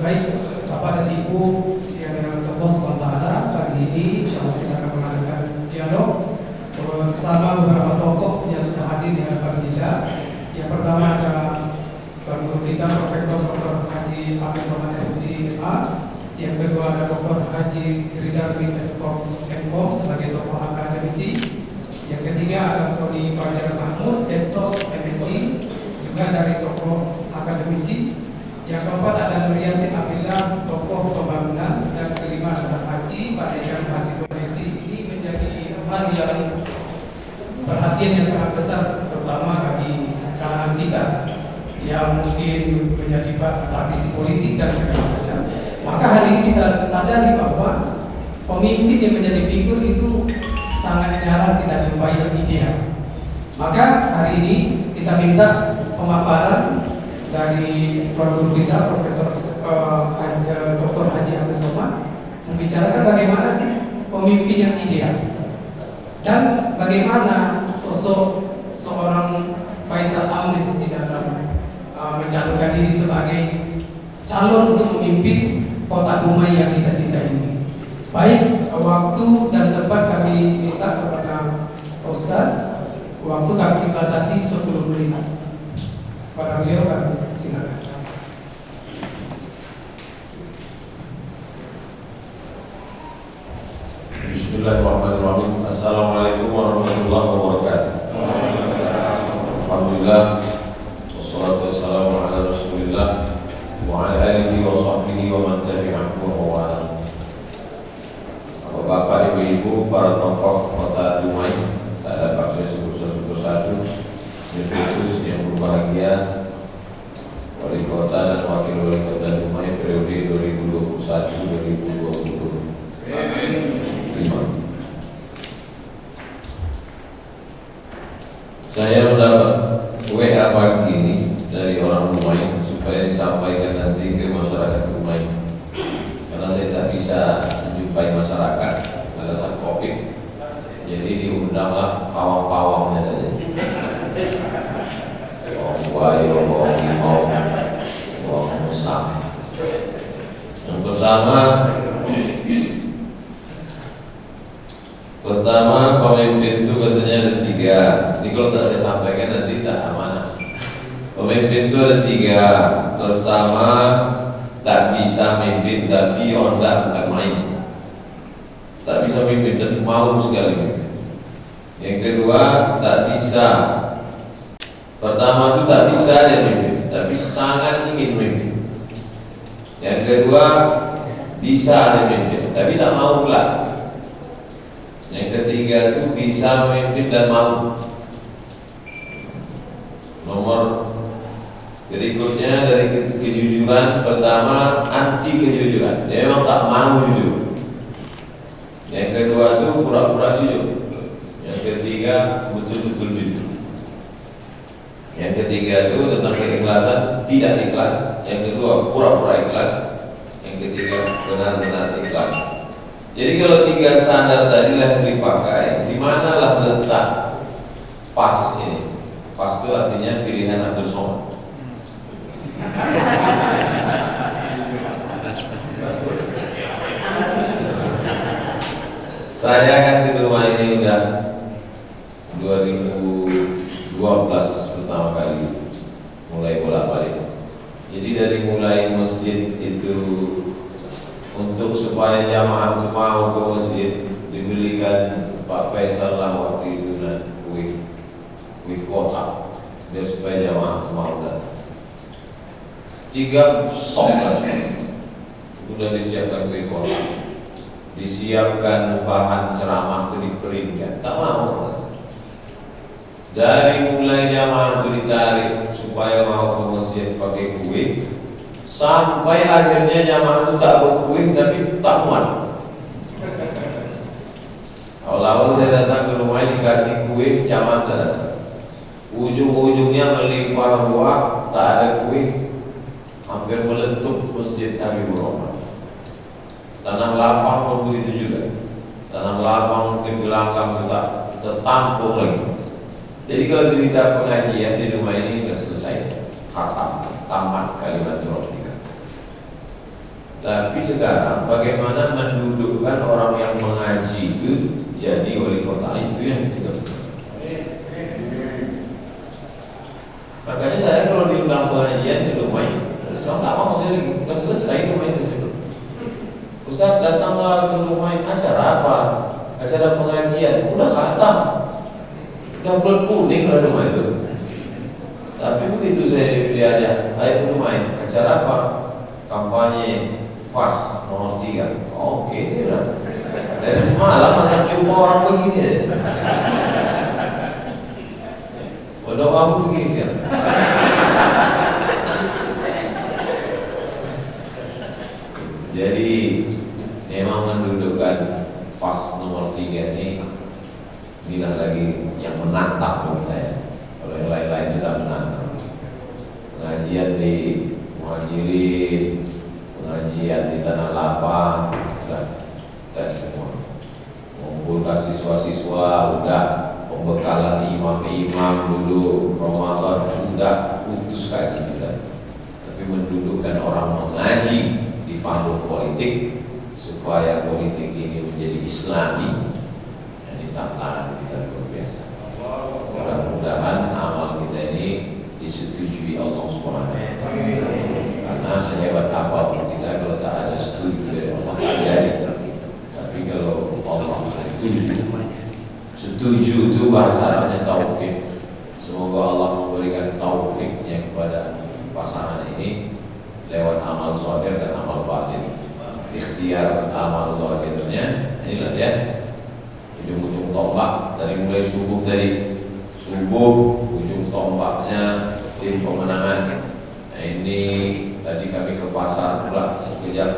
Baik, Bapak dan Ibu yang dirahmati Allah SWT, pagi ini insyaallah kita akan mengadakan dialog bersama beberapa tokoh yang sudah hadir di hadapan kita. Yang pertama ada guru kita Profesor Dr. Haji Abdul Somad MSc.A. Yang kedua ada Dr. Haji Gridarwi Eskom MKOM sebagai tokoh akademisi. Yang ketiga ada Sony Fajar Mahmud Esos MSc juga dari tokoh akademisi. Yang keempat ada Nur Yasin Abdillah tokoh pembangunan. Dan kelima adalah Haji Pak Dekan Hasil Koneksi. Ini menjadi hal yang perhatian yang sangat besar terutama bagi kalangan kita yang mungkin menjadi praktisi politik dan segala macam. Maka hari ini kita sadari bahwa pemimpin yang menjadi figur itu sangat jarang kita jumpai yang ideal. Maka hari ini kita minta pemaparan dari guru kita Profesor Dr. Haji Abdul Somad membicarakan bagaimana sih pemimpin yang ideal dan bagaimana sosok seorang Faisal Amris di dalam mencalonkan diri sebagai calon untuk memimpin kota Dumai yang kita cintai ini. Baik, waktu dan tempat kami minta kepada Ustaz. Waktu kami batasi 10 menit. Pada beliau kami silakan. Bismillahirrahmanirrahim. Assalamualaikum warahmatullahi wabarakatuh. Alhamdulillah, wassalatu wassalamu ala Rasulillah wa ala alihi wa sahbihi wa man tabi'ahu wa wala. Bapak, Ibu-ibu, para tokoh kota Dumai, tak dapat saya sebut satu-satu, khusus yang berbahagia, Wali Kota dan Wakil Wali Kota Dumai periode 2021-2025. Saya mendapat WA pagi ini dari orang Dumai supaya disampaikan nanti ke masyarakat Dumai, karena saya tak bisa menjumpai masyarakat alasan COVID, jadi diundanglah pawang-pawangnya saja. Wayo, mau musang. Yang pertama pemimpin itu katanya ada 3. Ini kalau tak saya sampaikan nanti tak amanah. Pemimpin itu ada 3. Pertama, tak bisa mimpin tapi onda bukan main. Tak bisa mimpin tapi mau sekali. Yang kedua, tak bisa. Pertama itu tak bisa dia mimpin, tapi sangat ingin mimpin. Yang kedua, bisa dia mimpin, tapi tak mau pula. Yang ketiga itu bisa memimpin dan mau. Nomor berikutnya dari kejujuran, pertama anti kejujuran, dia memang tak mau jujur. Yang kedua itu pura-pura jujur. Yang ketiga betul-betul jujur. Yang ketiga itu tentang keikhlasan, tidak ikhlas. Yang kedua pura-pura ikhlas. Yang ketiga benar-benar ikhlas. Jadi kalau 3 standar tadi yang dipakai, di manalah letak pas ini? Pas itu artinya pilihan Abdul Somad. Saya kan di rumah ini udah 2012 pertama kali mulai bolak-balik. Jadi dari mulai masjid itu untuk supaya jamaah itu mau ke masjid, dibelikan Pak Faisal lah waktu itu dan kuih kota, biar supaya jamaah itu mau datang. 3 sok lah, sudah disiapkan kuih kota, disiapkan bahan ceramah itu diperingkan, tak mau. Dari mulai jamaah itu ditarik supaya mau ke masjid pakai kuih, sampai akhirnya jamaah itu tak berkuih tapi tak muat. Awal-awal saya datang ke rumah dikasih kuih, jamaah tak datang. Ujung-ujungnya melimpah ruah, tak ada kuih, hampir meletup masjid Habibur Rahman. Tanah lapang pun begitu juga. Tanah lapang mungkin gelanggang tak tertampung lagi. Jadi kalau cerita pengajian di rumah ini sudah selesai, khatam. tamat kalimat rabbika. Tapi sekarang bagaimana mendudukkan orang yang mengaji itu jadi wali kota, itu yang juga. Makanya saya kalau diundang pengajian di rumah, saya nggak mau, saya udah selesai rumah itu dulu. Ustaz datanglah ke rumah, acara apa? Acara pengajian, udah khatam, udah bulat kuning lah rumah itu. Tapi begitu saya diajak, ayo ke rumah, acara apa? Kampanye PAS nomor 3. Oke, saya bilang. Dari semalam masa jumpa orang begini. Udah kamu begini sekarang. Jadi memang mendudukkan PAS nomor 3 ini bilang lagi yang menantang bagi saya. Kalau yang lain-lain tidak menantang. Pengajian di Muhajirin, pengajian di Tanah Lapang, sudah tes semua. Mengumpulkan siswa-siswa, udah pembekalan imam-imam dulu, Ramadan udah putus kaji udah. Tapi mendudukkan orang mengaji di panggung politik supaya politik ini menjadi Islami, ini tantangan kita luar biasa. Mudah-mudahan amal kita ini disetujui Allah Subhanahu wa taala. Karena sehebat apapun kita kalau tak ada setuju dari Allah tak jadi. Tapi kalau Allah setuju itu bahasa Arabnya taufik. Semoga Allah memberikan taufiknya kepada pasangan ini lewat amal zahir dan amal batin. Ikhtiar amal zahirnya inilah dia ujung-ujung tombak dari mulai subuh tadi, ujung tombaknya tim pemenangan. Nah, ini tadi kami ke pasar pula sekejap,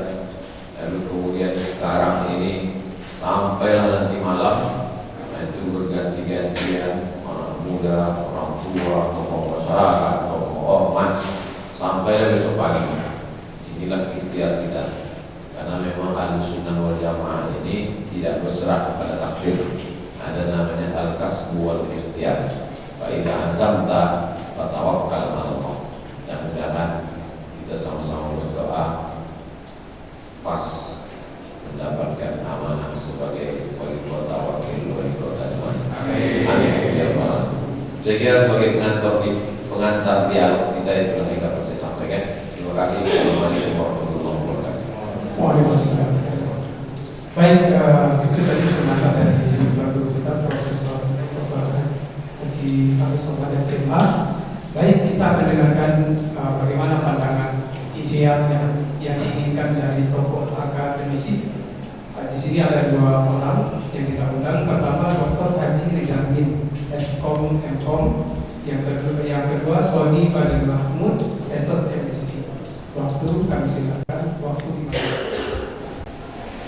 lalu kemudian sekarang ini sampailah nanti malam. Nah, itu berganti-gantian orang muda, orang tua, tokoh masyarakat, tokoh ormas, sampailah besok pagi. Inilah ikhtiar kita, karena memang Ahlussunnah wal Jamaah ini tidak berserah kepada takdir. Ada namanya al-kasbu wal ikhtiar. Fa idza azamta fatawakkal 'ala Allah. Mudah-mudahan kita sama-sama berdoa pas mendapatkan amanah sebagai wali kota, wakil wali kota Demak. Amin. Ya Rabbal. Saya kira sebagai pengantar dialog kita itulah yang dapat saya sampaikan. Terima kasih. Assalamualaikum warahmatullahi wabarakatuh. Waalaikumsalam. Baik, itu tadi pengantar dari Bapak kita Profesor Haji Agus Sobat SMA. Baik, kita akan dengarkan bagaimana pandangan ideal yang diinginkan dari tokoh akademisi. Di sini ada dua orang yang kita undang. Pertama Dr. Haji Ridamin, Eskom M.Com. Yang kedua Sony Fadil Mahmud, SSMSI. Waktu kami silakan. Waktu dimana?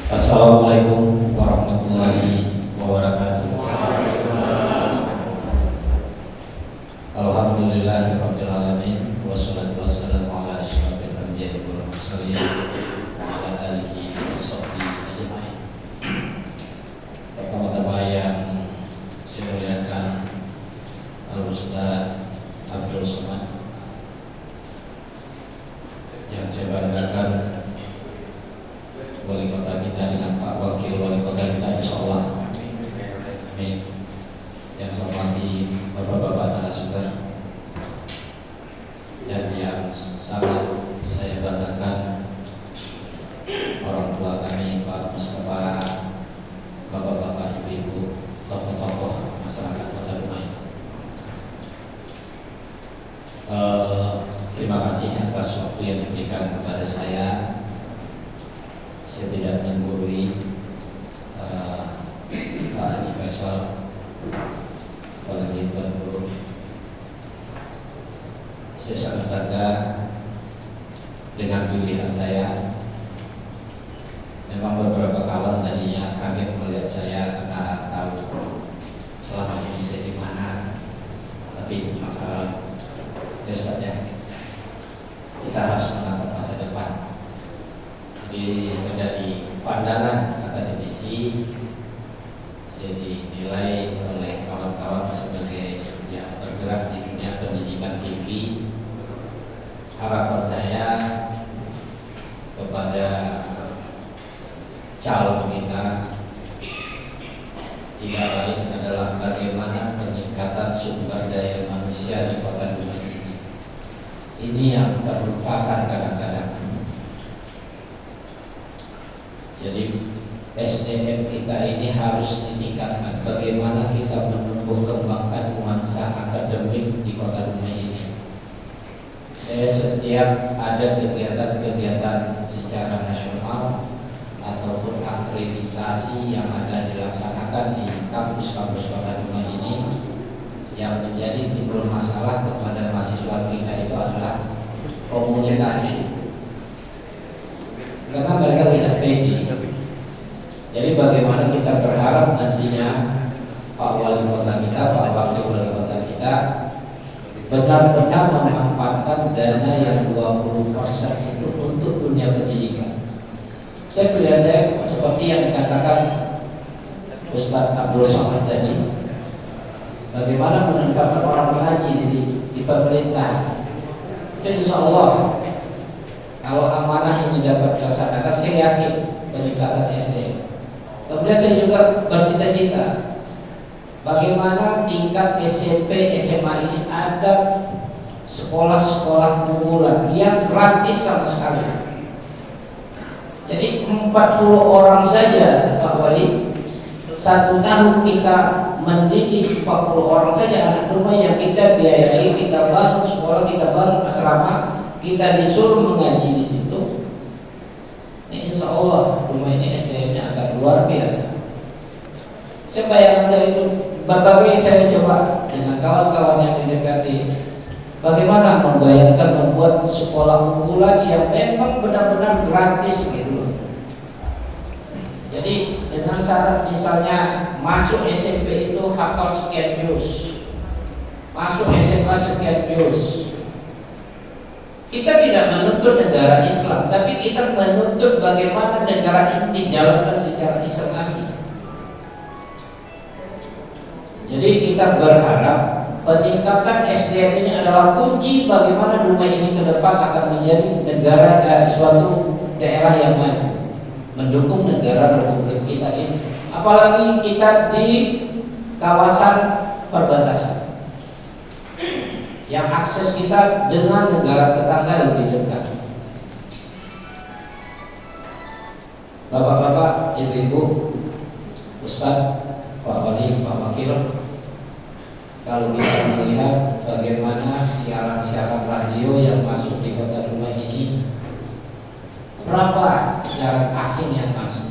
Assalamualaikum warahmatullahi wabarakatuh. Alhamdulillahirabbil alamin wassalatu wassalamu ala asyrofil anbiya'i wal mursalin wa ala alihi washabbihi ajmain. Pertama-tama yang saya muliakan Al-Ustaz Abdul Somad, yang saya banggakan wali kota kita dengan Pak Wakil wali kota kita, insyaallah. Amin. Yang saya hormati bapak-bapak narasumber, dan yang sangat saya banggakan orang tua kami Pak Mustafa, bapak-bapak, ibu-ibu, tokoh-tokoh masyarakat Kota Demak. Terima kasih atas waktu yang diberikan kepada saya. Saya tidak menggurui Pak Haji Faisal, apalagi Tuan Guru. Saya sangat bangga dengan pilihan saya. Memang beberapa kawan tadinya kaget melihat saya karena tahu selama ini saya di mana. Tapi itu masalah biasanya kita harus menatap masa depan. Jadi dari pandangan akademisi, saya dinilai oleh kawan-kawan sebagai yang bergerak di dunia pendidikan tinggi harapan saya kepada calon kita tidak lain adalah bagaimana peningkatan sumber daya manusia di Kota Dumai ini. Ini yang terlupakan kadang-kadang. Jadi SDM kita ini harus ditingkatkan. Bagaimana kita menumbuh kembangkan nuansa akademik di Kota Dumai ini. Saya setiap ada kegiatan-kegiatan secara nasional ataupun akreditasi yang ada dilaksanakan di kampus-kampus Kota Dumai ini, yang menjadi timbul masalah kepada mahasiswa kita itu adalah komunikasi, karena mereka tidak pede. Jadi bagaimana kita berharap nantinya Pak Wali Kota kita, Pak Wakil Wali Kota kita benar-benar memanfaatkan dana yang 20% itu untuk dunia pendidikan. Saya pilihan saya seperti yang dikatakan Ustadz Abdul Somad tadi, bagaimana menempatkan orang mengaji di pemerintah. Jadi insya Allah kalau amanah ini dapat dilaksanakan, saya yakin peningkatan SDM. Kemudian saya juga bercita-cita bagaimana tingkat SMP, SMA ini ada sekolah-sekolah unggulan yang gratis sama sekali. Jadi 40 orang saja Pak Wali, 1 tahun kita mendidik 40 orang saja anak Dumai yang kita biayai, kita bangun sekolah, kita bangun asrama, kita disuruh mengaji di situ. Ini insya Allah Dumai ini SDM-nya akan luar biasa. Saya bayangkan saya itu berbagai saya coba dengan kawan-kawan yang di DPRD, bagaimana membayangkan membuat sekolah unggulan yang memang benar-benar gratis gitu. Jadi dengan syarat misalnya masuk SMP itu hafal sekian juz, masuk SMA sekian juz. Kita tidak menuntut negara Islam, tapi kita menuntut bagaimana negara ini dijalankan secara Islami. Jadi kita berharap peningkatan SDM ini adalah kunci bagaimana Dumai ini ke depan akan menjadi negara suatu daerah yang maju, mendukung negara Republik kita ini. Apalagi kita di kawasan perbatasan yang akses kita dengan negara tetangga lebih dekat. Bapak-bapak, ibu-ibu, Ustadz, Pak Wali, Pak Wakil, kalau kita melihat bagaimana siaran-siaran radio yang masuk di Kota Dumai ini, berapa siaran asing yang masuk?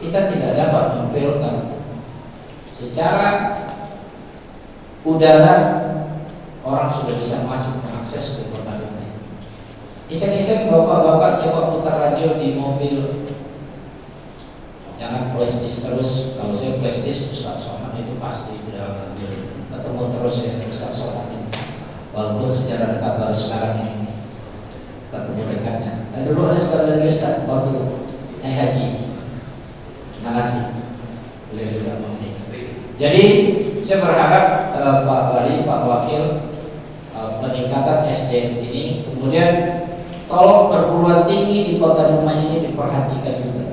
Kita tidak dapat memfilter. Secara udara orang sudah bisa masuk mengakses ke Kota Dumai. Iseng-iseng bapak-bapak coba putar radio di mobil. Jangan flash disk terus. Kalau saya flash disk Ustaz Somad itu pasti di dalam mobil itu. Ketemu terus ya Ustaz Somad ini. Walaupun secara dekat baru sekarang ini ketemu dekatnya. Dan dulu ada sekali lagi Ustaz waktu naik haji. Terima kasih. Boleh juga mengikuti. Jadi saya berharap Pak Wali, Pak Wakil, peningkatan SDM ini, kemudian tolong perguruan tinggi di Kota Dumai ini diperhatikan juga.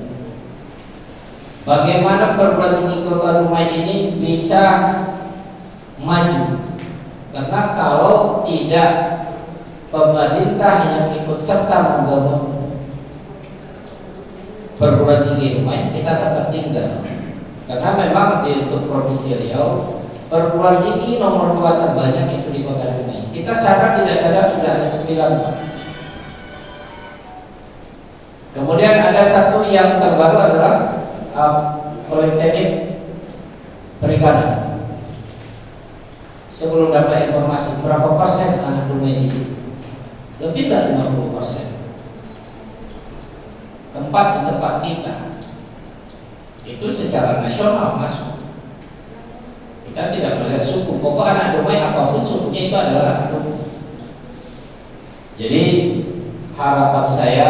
Bagaimana perguruan tinggi Kota Dumai ini bisa maju? Karena kalau tidak pemerintah yang ikut serta membangun perguruan tinggi Dumai, kita akan tertinggal. Karena memang di untuk Provinsi Riau perguruan tinggi nomor 2 terbanyak itu di Kota Dumai. Kita sadar tidak sadar sudah ada 9. Kemudian ada satu yang terbaru adalah Politeknik Perikanan. Sebelum dapat informasi berapa persen anak Dumai di sini? Lebih dari 50%. Tempat di tempat kita itu secara nasional masuk. Kita tidak melihat suku. Pokok anak Dumai apapun sukunya itu adalah anak Dumai. Jadi harapan saya,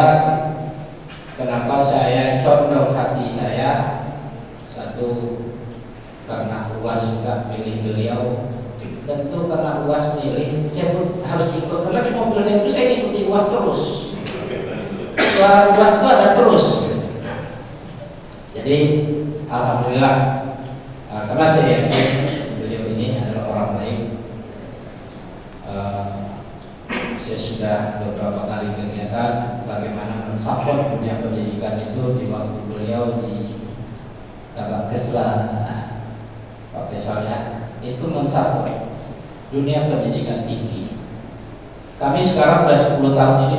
kenapa saya condong hati saya, satu karena luas juga pilih beliau, Tentu karena UAS milih, saya pun harus ikut karena di mobil saya itu saya ikuti UAS terus. Suara UAS itu ada terus. Jadi alhamdulillah karena saya yakin beliau ini adalah orang baik. Saya sudah beberapa kali kegiatan bagaimana mensupport dunia pendidikan itu di waktu beliau di Kabakes Pak Faisal ya, itu mensupport dunia pendidikan tinggi. Kami sekarang sudah 10 tahun ini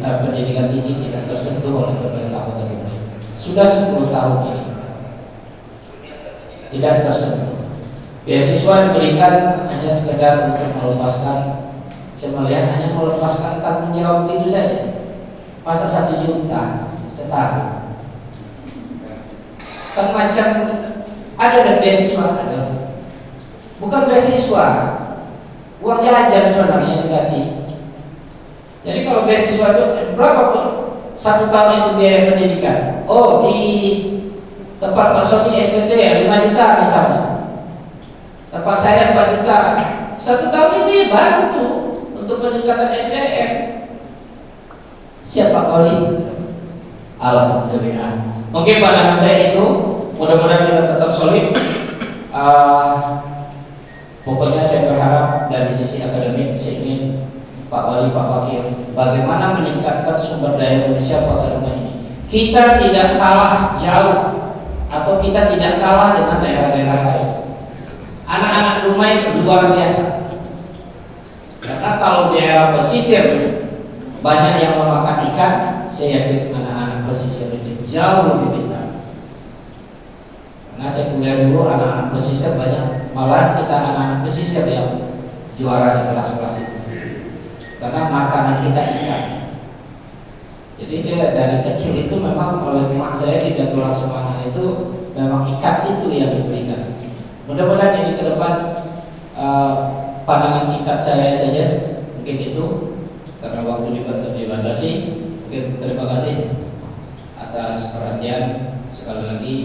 pendidikan tinggi tidak tersentuh oleh pemerintah Kota Dumai. Sudah 10 tahun ini tidak tersentuh. Beasiswa diberikan hanya sekedar untuk melepaskan, saya melihat hanya melepaskan tanggung jawab itu saja. Masa 1 juta setahun? Kan macam ada beasiswa, ada. Bukan beasiswa, uang jajan sebenarnya yang dikasih. Jadi kalau beasiswa itu berapa pun 1 tahun itu biaya pendidikan. Oh, di tempat Pak Sony SPT ya 5 juta misalnya. Tempat saya 4 juta. 1 tahun itu ya bantu untuk peningkatan SDM. Siapa Koli? Alhamdulillah. Mungkin pandangan saya itu, mudah-mudahan kita tetap solid. Pokoknya saya berharap dari sisi akademik, saya ingin Pak Wali, Pak Wakil, bagaimana meningkatkan sumber daya manusia Kota Dumai ini. Kita tidak kalah jauh, atau kita tidak kalah dengan daerah-daerah lain. Anak-anak Dumai luar biasa. Karena kalau daerah pesisir banyak yang memakan ikan, saya yakin anak-anak pesisir ini jauh lebih pintar. Karena saya kuliah dulu anak-anak pesisir banyak, malah kita anak-anak pesisir yang juara di kelas-kelas itu. Karena makanan kita ikan. Jadi saya dari kecil itu memang oleh emak saya di Datul Semana itu memang ikan itu yang diberikan. Mudah-mudahan ini ke depan pandangan singkat saya saja mungkin itu karena waktu dibatasi. Mungkin terima kasih atas perhatian. Sekali lagi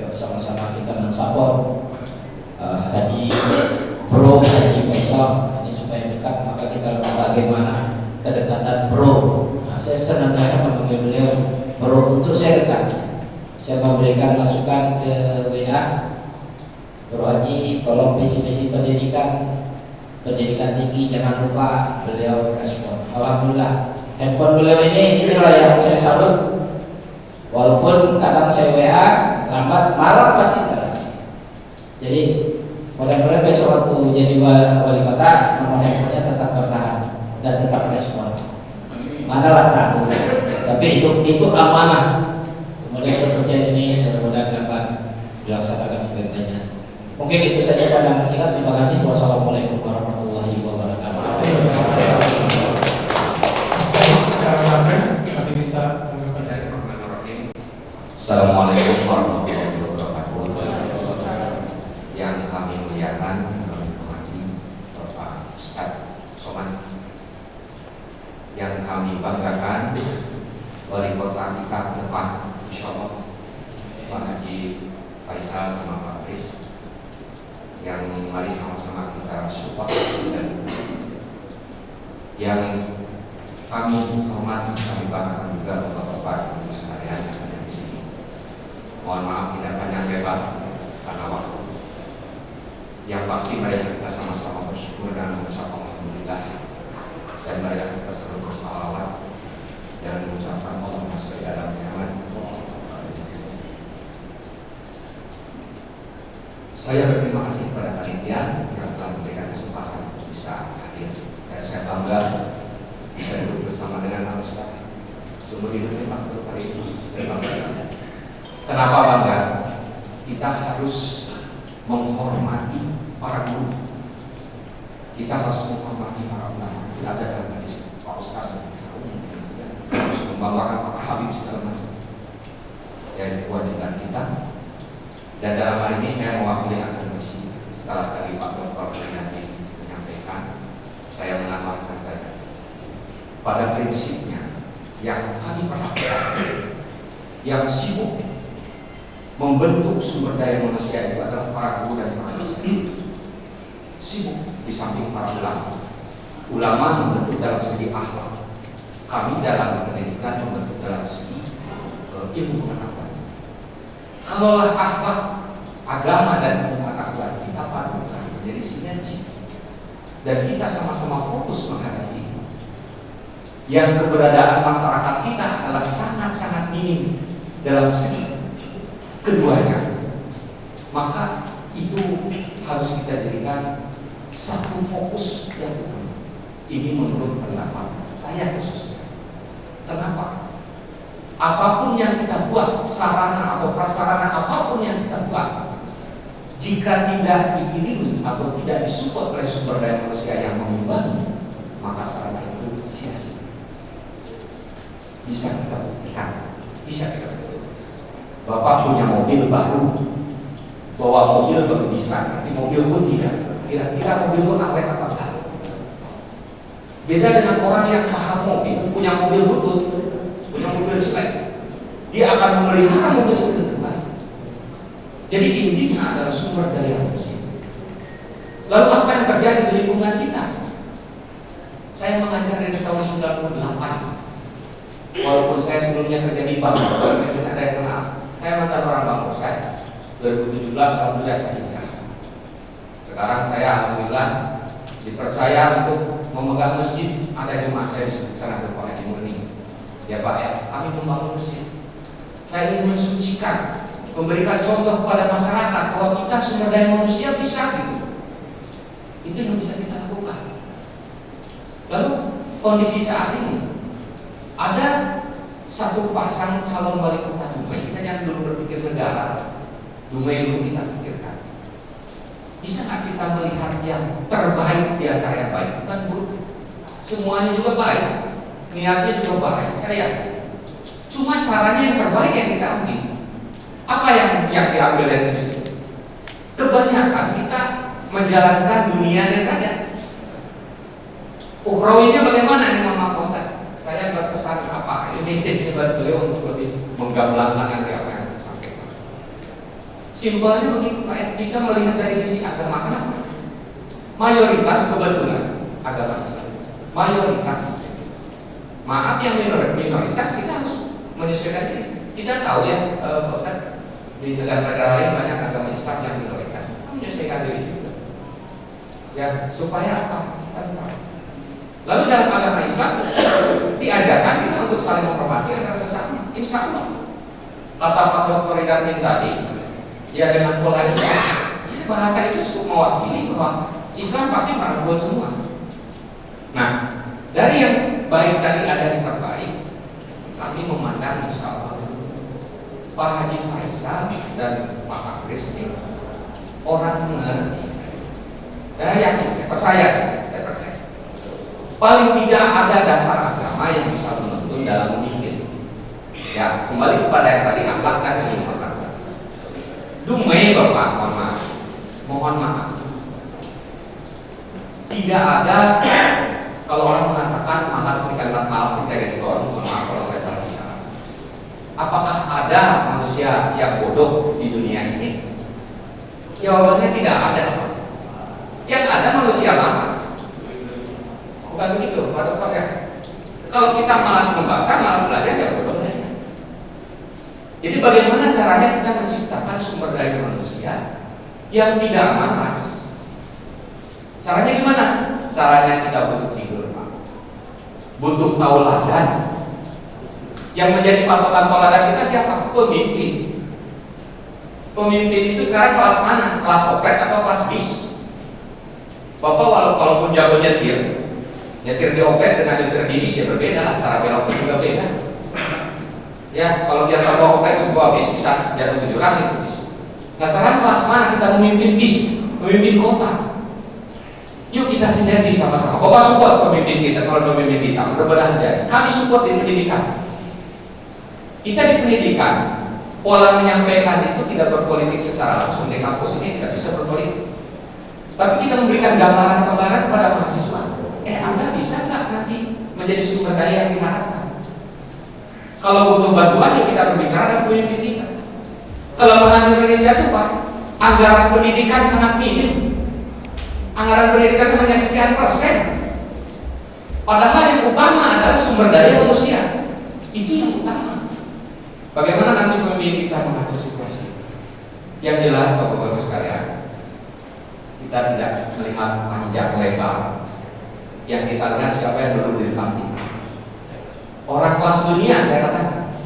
yuk sama-sama kita mensupport Haji Bro Haji Faisal ini supaya dekat, maka kita lihat bagaimana kedekatan Bro. Nah, saya senantiasa memanggil beliau Bro untuk saya dekat. Saya memberikan masukan ke WA, Bro Haji tolong visi-misi pendidikan tinggi jangan lupa, beliau respon. Alhamdulillah handphone beliau inilah yang saya salut. Walaupun kadang saya WA lambat, malam pasti balas. Jadi mudah-mudahan besok waktu jadi wali kota nomor handphonenya tetap bertahan dan tetap respon. Manalah tahu, tapi itu amanah. Kemudian pekerjaan ini mudah-mudahan dapat dilaksanakan sebaik-baiknya. Mungkin itu saja pandangan singkat. Terima kasih. Wassalamualaikum warahmatullahi wabarakatuh. Assalamualaikum warahmatullahi wabarakatuh. Yang kami muliakan, kami hormati Bapak Ustadz Somad, yang kami banggakan wali kota kita ke depan, insyaallah Pak Haji Faisal sama Pak Fris, yang mari sama-sama kita support dan yang kami hormati, kami banggakan juga Bapak-bapak Ibu sekalian yang ada di sini. Mohon maaf tidak panjang lebar karena waktu. Yang pasti mereka kita sama-sama bersyukur dan mengucap alhamdulillah, dan mereka kita selalu bersalawat dan mengucapkan Allahumma sholli ala Muhammad. Saya berterima kasih kepada panitia yang telah memberikan kesempatan untuk bisa hadir, dan saya bangga bisa duduk bersama dengan Ustaz. Sungguh hidupnya makhluk kali itu saya bangga. Kenapa bangga? Kita harus menghormati para guru. Kita harus menghormati para ulama. Tidak ada dalam hadis Pak Ustaz harus membawakan Pak Habib segala macam. Jadi kewajiban kita. Dan dalam hal ini saya mewakili akademisi. Setelah tadi Pak Dr. Priyanti menyampaikan, saya menambahkan saja. Pada prinsipnya yang kami perhatikan, yang sibuk membentuk sumber daya manusia itu adalah para guru dan para dosen. Sibuk di samping para ulama membentuk dalam segi akhlak, kami dalam pendidikan membentuk dalam segi ilmu pengetahuan. Kalaulah akhlak, agama dan ilmu pengetahuan kita padukan menjadi sinergi dan kita sama-sama fokus menghadapi yang keberadaan masyarakat kita adalah sangat-sangat minim dalam segi keduanya, maka itu harus kita jadikan satu fokus yang utama. Ini menurut pendapat saya khususnya. Kenapa? Apapun yang kita buat, sarana atau prasarana apapun yang kita buat, jika tidak diiringi atau tidak disupport oleh sumber daya manusia yang mengimbangi, maka sarana itu sia-sia. Bisa kita buktikan, bisa kita buktikan. Bapak punya mobil baru, bawa mobil baru bisa, nanti mobil pun tidak. Kira-kira mobil itu awet apa enggak? Beda dengan orang yang paham mobil, punya mobil butut, punya mobil jelek, dia akan memelihara mobil itu dengan baik. Jadi intinya adalah sumber daya manusia. Lalu apa yang terjadi di lingkungan kita? Saya mengajar dari tahun 98. Walaupun saya sebelumnya kerja di bank, mungkin ada yang kenal. Saya mantan orang bank, saya 2017 alhamdulillah saya hijrah. Sekarang saya alhamdulillah dipercaya untuk memegang masjid. Ada jemaah saya di sana Pak Haji Murni. Ya Pak ya, kami membangun masjid. Saya ingin mensucikan, memberikan contoh kepada masyarakat bahwa kita sumber daya manusia bisa gitu. Itu yang bisa kita lakukan. Lalu kondisi saat ini ada satu pasang calon wali kota Dumai. Kita jangan dulu berpikir negara, Dumai dulu kita pikirkan. Bisa nggak kita melihat yang terbaik di antara yang baik? Bukan buruk. Semuanya juga baik, niatnya juga baik. Saya yakin. Cuma caranya yang terbaik yang kita ambil. Apa yang diambil dari sisi? Kebanyakan kita menjalankan dunianya saja. Ukhrawinya bagaimana nih Mama Ustaz? Saya berpesan apa? Ini message buat beliau untuk lebih menggamblangkan nanti apa yang disampaikan. Simpelnya begitu Pak. Kita melihat dari sisi agama, kenapa? Mayoritas kebetulan agama Islam. Mayoritas. Maaf yang minoritas kita harus menyesuaikan diri. Kita tahu ya, Pak Ustaz, di negara-negara lain banyak agama Islam yang minoritas. Menyesuaikan diri juga. Ya, supaya apa? Kita tahu. Lalu dalam agama Islam diajarkan kita untuk saling menghormati antara sesama. Insya Allah. Kata Pak Dr. Ridarmin tadi, ya dengan polarisasi, ya bahasa itu cukup mewakili bahwa Islam pasti merangkul semua. Nah, dari yang baik tadi ada yang terbaik. Kami memandang insya Allah Pak Haji Faisal dan Pak Akris ini orang mengerti. Saya yakin, saya percaya. Paling tidak ada dasar agama yang bisa menuntun dalam memimpin. Ya, kembali kepada yang tadi akhlak dan ilmu pengetahuan. Dumai Bapak, mohon maaf. Tidak ada, kalau orang mengatakan malas, ini kalimat malas ini kayak gitu, mohon maaf kalau saya salah bicara. Apakah ada manusia yang bodoh di dunia ini? Jawabannya tidak ada. Yang ada manusia malas. Bukan begitu, Pak Dokter ya. Kalau kita malas membaca, malas belajar, ya bodoh aja. Jadi bagaimana caranya kita menciptakan sumber daya manusia yang tidak malas? Caranya gimana? Caranya kita butuh figur, Pak. Butuh tauladan. Yang menjadi patokan tauladan kita siapa? Pemimpin. Pemimpin itu sekarang kelas mana? Kelas oprek atau kelas bis? Bapak walaupun jago nyetir di opet dengan nyetir di bis ya berbeda, cara beloknya juga beda. Ya, kalau biasa bawa opet terus bawa bis bisa jatuh ke jurang itu bis. Nah sekarang kelas mana kita memimpin bis, memimpin kota? Yuk kita sinergi sama-sama. Bapak support pemimpin kita, kalau pemimpin kita berbeda. Kami support di pendidikan. Kita di pendidikan, pola menyampaikan itu tidak berpolitik secara langsung. Di kampus ini tidak bisa berpolitik. Tapi kita memberikan gambaran-gambaran kepada mahasiswa. Anda bisa nggak nanti menjadi sumber daya yang diharapkan? Kalau butuh bantuan, ya kita berbicara dengan pemimpin kita. Kelemahan Indonesia itu Pak, anggaran pendidikan sangat minim. Anggaran pendidikan hanya sekian persen. Padahal yang utama adalah sumber daya manusia. Itu yang utama. Bagaimana nanti pemimpin kita mengatur situasi? Yang jelas Bapak-Bapak sekalian, kita tidak melihat panjang lebar. Yang kita lihat siapa yang duduk di depan kita. Orang kelas dunia, saya katakan.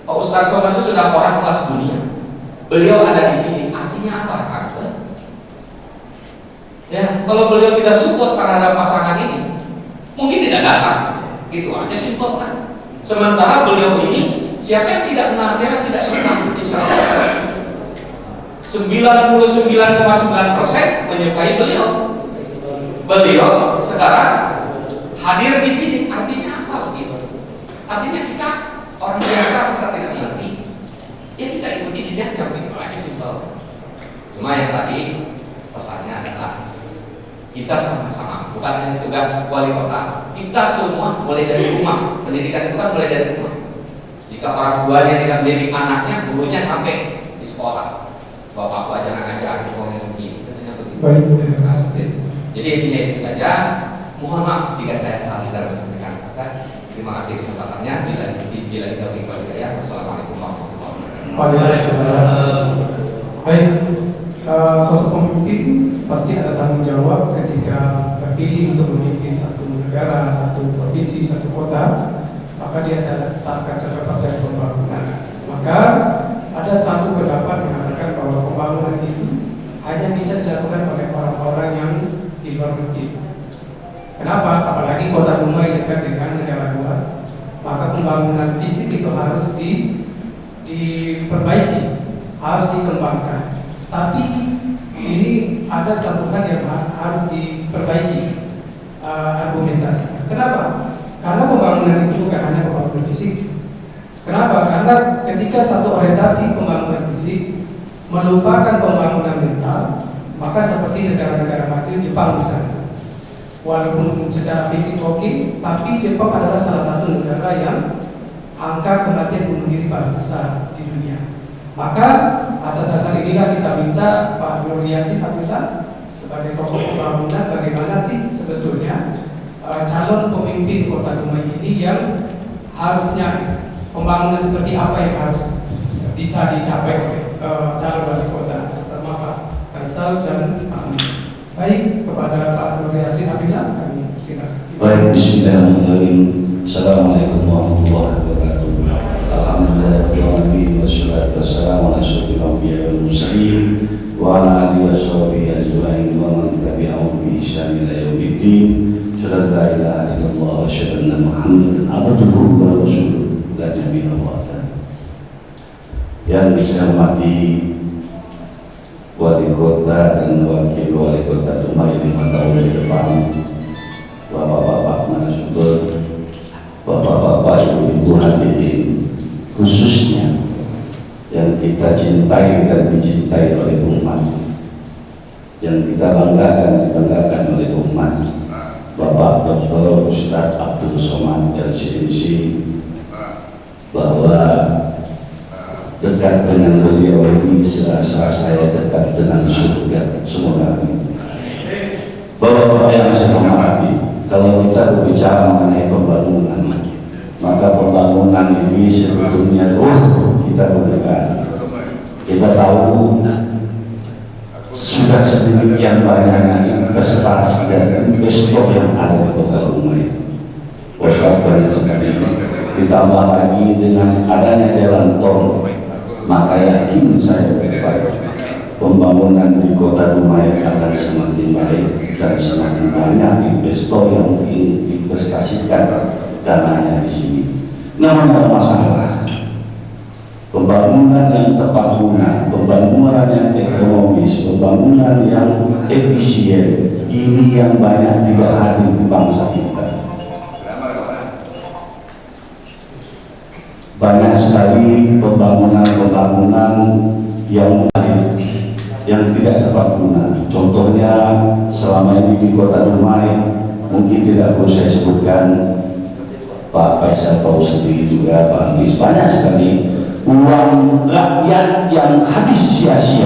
Pak Ustaz Somad itu sudah orang kelas dunia. Beliau ada di sini, artinya apa? Ya, kalau beliau tidak support terhadap pasangan ini, mungkin tidak datang. Gitu aja simpel kan. Sementara beliau ini, siapa yang tidak menasihat tidak suka? 99,9% menyukai beliau. Beliau sekarang hadir di sini, artinya apa begitu? Artinya kita orang biasa masa tidak mengerti. Ya kita ikuti jejaknya begitu aja simpel. Cuma yang tadi pesannya adalah kita sama-sama, bukan hanya tugas wali kota, kita semua mulai dari rumah. Pendidikan itu kan mulai dari rumah. Jika orang tuanya tidak mendidik anaknya, gurunya sampai di sekolah. Bapak jangan ngajarin orang yang begini, katanya begitu. Nah, jadi intinya itu saja. Mohon maaf jika saya salah dalam memberikan kata. Terima kasih kesempatannya. Bila taufiq wal hidayah. Wassalamualaikum warahmatullahi wabarakatuh. Waalaikumsalam. Baik, sosok pemimpin pasti ada tanggung jawab ketika terpilih untuk memimpin satu negara, satu provinsi, satu kota. Maka dia akan terdapat dari pembangunan. Maka ada satu pendapat mengatakan bahwa pembangunan itu hanya bisa dilakukan oleh orang-orang yang di luar masjid. Kenapa? Apalagi kota Dumai dekat dengan negara luar. Maka pembangunan fisik itu harus diperbaiki, harus dikembangkan. Tapi ini ada satu hal yang harus diperbaiki argumentasinya. Kenapa? Karena pembangunan itu bukan hanya pembangunan fisik. Kenapa? Karena ketika satu orientasi pembangunan fisik melupakan pembangunan mental, maka seperti negara-negara maju Jepang misalnya. Walaupun secara fisik oke, tapi Jepang adalah salah satu negara yang angka kematian bunuh diri paling besar di dunia. Maka atas dasar inilah kita minta Pak Nur Yasin Abdullah sebagai tokoh pembangunan, bagaimana sih sebetulnya calon pemimpin kota Dumai ini yang harusnya pembangunan seperti apa yang harus bisa dicapai oleh calon wali kota, terutama Pak Faisal dan Pak Anies. Baik, kepada Pak Nur Yasin Abdullah kami silakan. Baik, bismillahirrahmanirrahim. Assalamualaikum warahmatullahi wabarakatuh. Alhamdulillah, wassalatu wassalamu ala asyrofil anbiya'i wal mursalin wa ala alihi washabihi ajma'in wa man tabi'ahum bi ihsan ila yaumiddin. Asyhadu an la ilaha illallah wa asyhadu anna Muhammadan abduhu wa rasuluh la nabiyya ba'da. Yang saya hormati wali kota dan wakil wali kota Dumai 5 tahun ke depan, bapak-bapak narasumber, bapak-bapak, ibu-ibu hadirin, khususnya yang kita cintai dan dicintai oleh umat, yang kita banggakan dibanggakan oleh umat, Bapak Dr. Ustaz Abdul Somad LCMC, bahwa dekat dengan beliau ini serasa saya dekat dengan surga. Semoga amin. Bapak-bapak yang saya hormati, kalau kita berbicara mengenai pembangunan, maka pembangunan ini sebetulnya kita butuhkan. Kita tahu sudah sedemikian banyaknya investasi dan investor yang ada di kota Dumai. Banyak sekali. Ditambah lagi dengan adanya jalan tol, maka yakin saya pembangunan di kota Dumai akan semakin baik dan semakin banyak investor yang investasikan dananya di sini. Namun ada masalah. Pembangunan yang tepat guna, pembangunan yang ekonomis, pembangunan yang efisien, ini yang banyak tidak hadir di bangsa kita. Banyak sekali pembangunan yang tidak tepat guna. Contohnya selama ini di kota Dumai, mungkin tidak perlu saya sebutkan, Pak Faisal tahu sendiri juga, Pak Anies, banyak sekali uang rakyat yang habis sia-sia.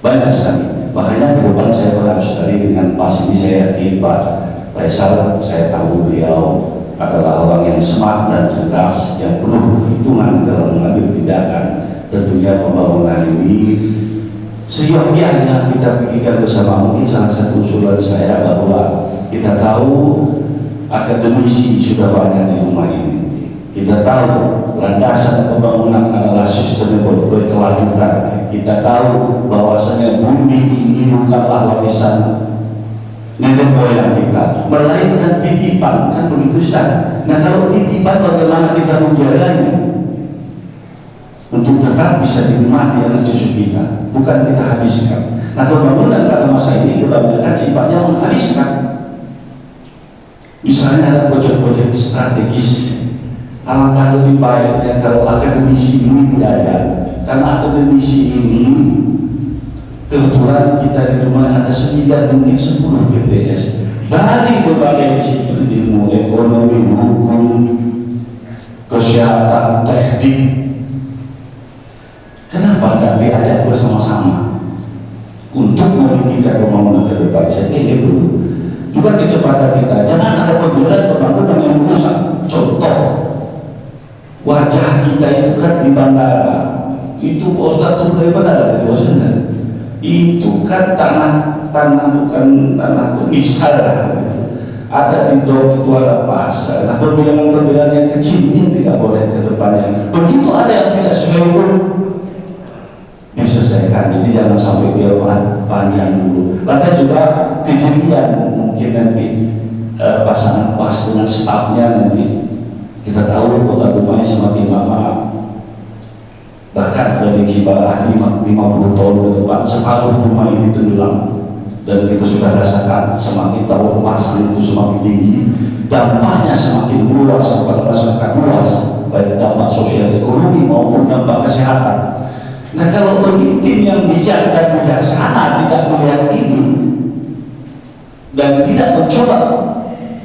Banyak sekali. ke depan saya berharap sekali dengan pas ini. Saya yakin Pak Faisal, saya tahu beliau adalah orang yang smart dan cerdas, yang penuh perhitungan dalam mengambil tindakan. Tentunya pembangunan ini seyogyanya kita pikirkan bersama. Mungkin salah satu usulan saya bahwa kita tahu akademisi sudah banyak di rumah ini. Kita tahu landasan pembangunan adalah sustainable, berkelanjutan. Kita tahu bahwasanya bumi ini bukanlah warisan nenek moyang kita, melainkan titipan, kan begitu Ustaz. Nah kalau titipan, bagaimana kita menjaganya untuk tetap bisa dinikmati anak cucu kita, bukan kita habiskan. Nah pembangunan pada masa ini kebanyakan sifatnya menghabiskan. Misalnya ada proyek-proyek strategis, alangkah lebih baiknya kalau akademisi ini belajar, karena akademisi ini kebetulan kita di rumah ada 9 mungkin 10 PTS dari berbagai disiplin ilmu, ekonomi, hukum, kesehatan, teknik. Kenapa tidak diajak bersama-sama untuk memikirkan pembangunan ke depan? Saya kira dulu juga kecepatan kita, jangan ada pembangunan yang merusak. Contoh, wajah kita itu kan di bandara, itu Ustaz tuh dari bandara dari Washington, itu kan tanah bukan tanah tulisan, ada di dok itu ada pasar. Nah perbedaan yang kecil ini tidak boleh ke depannya. Begitu ada yang tidak sesuai pun diselesaikan. Jadi jangan sampai biar panjang dulu. Lantas juga kejadian mungkin nanti pasangan pas dengan stafnya nanti. Kita tahu kota rumahnya semakin lama, bahkan prediksi bahwa 50 tahun ke depan separuh rumah ini tenggelam. Dan kita sudah rasakan semakin tahun pasang itu semakin tinggi, dampaknya semakin luas kepada masyarakat luas, baik dampak sosial ekonomi maupun dampak kesehatan. Nah kalau pemimpin yang bijak dan bijaksana tidak melihat ini dan tidak mencoba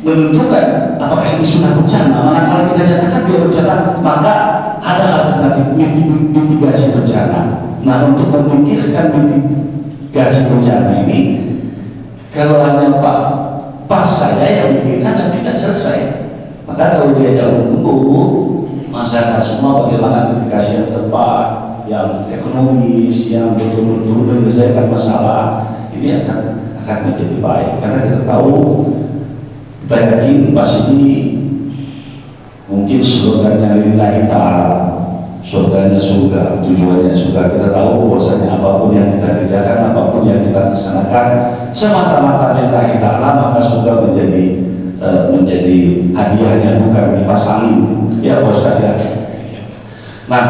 menentukan apakah ini sudah bencana, manakala kita nyatakan dia bencana, maka ada alternatif mitigasi bencana. Nah untuk memikirkan mitigasi bencana ini, kalau hanya pas saya yang dipikirkan nanti tidak selesai. Maka kalau dia jauh menunggu masyarakat semua bagaimana mitigasi yang tepat, yang ekonomis, yang betul-betul menyelesaikan masalah, ini akan menjadi baik. Karena kita tahu, kita yakin pas ini mungkin surganya lillahi ta'ala, surganya surga, tujuannya surga. Kita tahu bahwasanya apapun yang kita kerjakan, apapun yang kita laksanakan semata-mata lillahi ta'ala, maka surga menjadi hadiahnya, bukan dipasangi. Ya Ustaz ya. Nah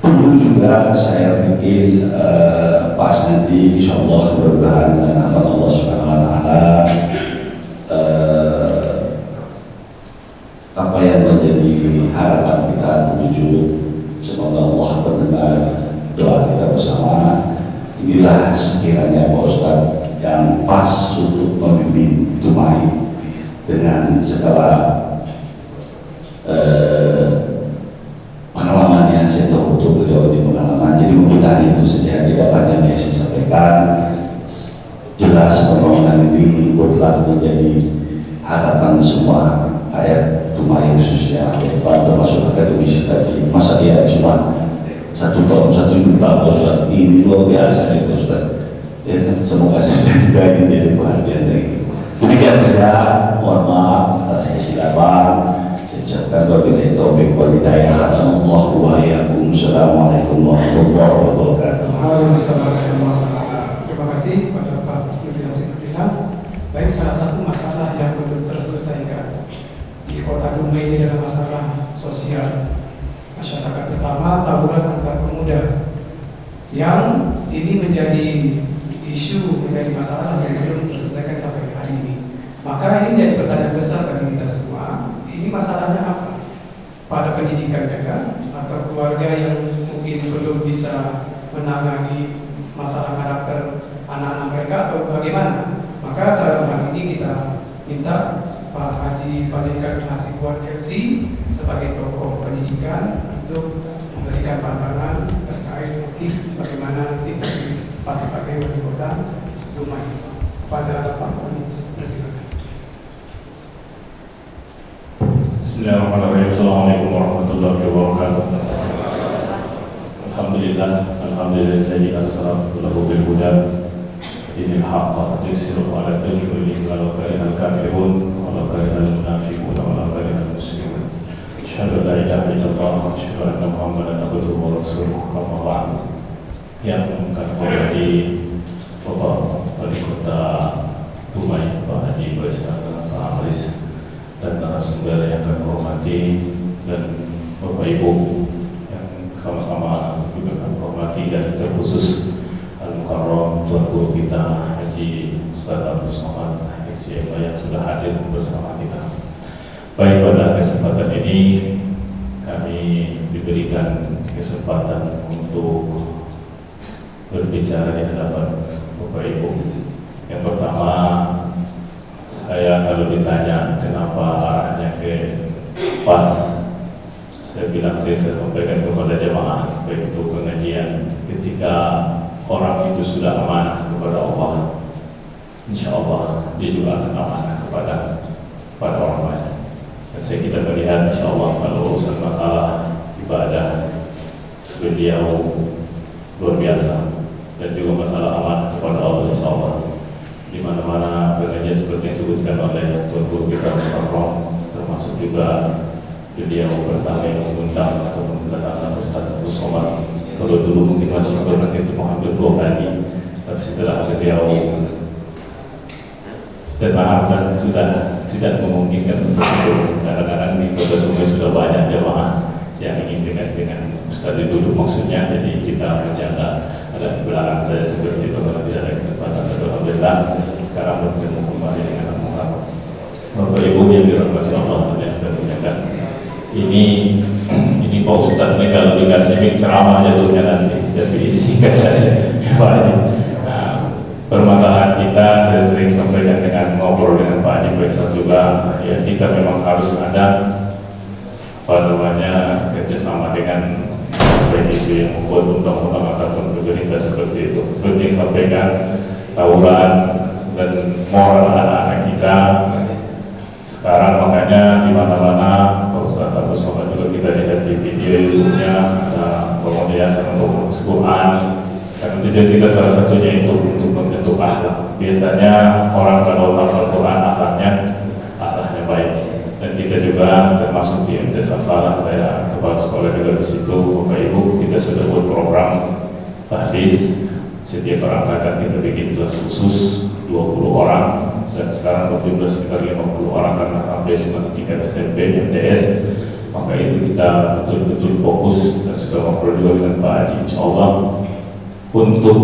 perlu juga saya pikir pas nanti insyaallah mudah-mudahan dengan Allah Subhanahu wa taala apa yang menjadi harapan kita menuju, semoga Allah mendengar doa kita bersama. Inilah sekiranya Pak Ustaz yang pas untuk memimpin Dumai dengan segala pengalamannya. Saya tahu betul beliau di pengalaman, jadi mungkin hanya itu saja di dapat yang saya sampaikan. Jelas pembangunan ini buatlah menjadi harapan semua rakyat Dumai khususnya, termasuk akademisi tadi. Masa dia cuma 1 tahun 1 juta Ustaz, ini luar biasa ya Ustaz. Ya, semoga sistem juga ini jadi perhatian dari demikian saja. Mohon maaf atas kesilapan. Saya ucapkan wabillahi taufiq wal hidayah. Alhamdulillah wa iyyakum. Assalamualaikum warahmatullahi wabarakatuh. Waalaikumsalam warahmatullahi wabarakatuh. Terima kasih kepada Pak Yudhistira kita. Baik, salah satu masalah yang belum terselesaikan di Kota Dumai ini adalah masalah sosial masyarakat, terutama tawuran antar pemuda, yang ini menjadi isu, menjadi masalah yang belum terselesaikan sampai hari ini. Maka ini menjadi pertanyaan besar bagi kita semua. Ini masalahnya apa? Pada pendidikan juga, atau keluarga yang mungkin belum bisa menangani masalah karakter anak-anak mereka, atau bagaimana? Maka dalam hal ini kita minta Pak Haji Pandeglang Hasibuan LC sebagai tokoh pendidikan untuk memberikan pandangan terkait bagaimana nanti pas sebagai wali kota Dumai. Pada Pak Anies, Presiden. Bismillahirrahmanirrahim. Assalamualaikum warahmatullahi wabarakatuh. Alhamdulillah assalatu bil huda dinil haqq yasiru ala kulli walau karihal kafirun walau karihal munafiqun walau karihal muslimun. Asyhadu an la ilaha illallah wa asyhadu anna Muhammadan abduhu wa rasuluh. Amma ba'du. Yang kami hormati Bapak Wali Kota Dumai, Pak Haji Baisar, Pak Aris, dan narasumber yang kami hormati, dan Bapak Ibu yang sama-sama juga kami hormati, dan terkhusus Al-Mukarram Tuan Guru kita Haji Ustaz Abdul Somad XCMA yang sudah hadir bersama kita. Baik, pada kesempatan ini kami diberikan kesempatan untuk berbicara di hadapan Bapak Ibu. Yang pertama, saya kalau ditanya kenapa arahnya ke PAS, saya bilang saya sampaikan kepada jemaah, baik itu pengajian, ketika orang itu sudah amanah kepada Allah, insya Allah dia juga akan amanah kepada orang lain. Dan saya kita melihat insya Allah kalau urusan masalah ibadah beliau luar biasa, dan juga masalah amanah kepada Allah insya Allah. Di mana-mana pengajian seperti yang disebutkan oleh Tuan Guru kita Mukarram, termasuk juga beliau bertanya mengundang ataupun mendatangkan Ustaz Abdul Somad. Kalau dulu mungkin masih pernah ketemu hampir 2 kali, tapi setelah beliau dan sudah tidak memungkinkan untuk itu. Kadang-kadang di Kota Dumai sudah banyak jemaah yang ingin dengan Ustaz duduk maksudnya, jadi kita menjaga ada di belakang saya seperti itu kalau tidak ada kesempatan. Alhamdulillah sekarang bertemu kembali dengan Muhammad. Bapak Ibu yang dirahmati Allah yang saya muliakan, ini Pak Ustaz ini kalau dikasih ceramah jatuhnya nanti, jadi singkat saja. Permasalahan kita saya sering sampaikan dengan ngobrol dengan Pak Haji Baisar juga, ya kita memang harus ada kerjasama dengan PDIP yang membuat undang-undang ataupun pemerintah seperti itu. Seperti yang sampaikan, tawuran dan moral anak-anak kita sekarang, makanya di mana-mana Pak Ustaz Abdul Somad juga kita lihat di video YouTube-nya ada pemutiasan untuk Quran, dan tujuan kita salah satunya itu untuk membentuk akhlak. Biasanya orang kalau hafal Quran akhlaknya baik, dan kita juga termasuk di MT Safaran, saya kepala sekolah juga di situ. Bapak Ibu, kita sudah buat program tahdis. Setiap perangkatan kita bikin kelas khusus 20 orang, dan sekarang berjumlah sekitar 50 orang karena hampir cuma tingkat SMP MTS. Maka itu kita betul-betul fokus dan sudah ngobrol juga dengan Pak Haji, insya Allah untuk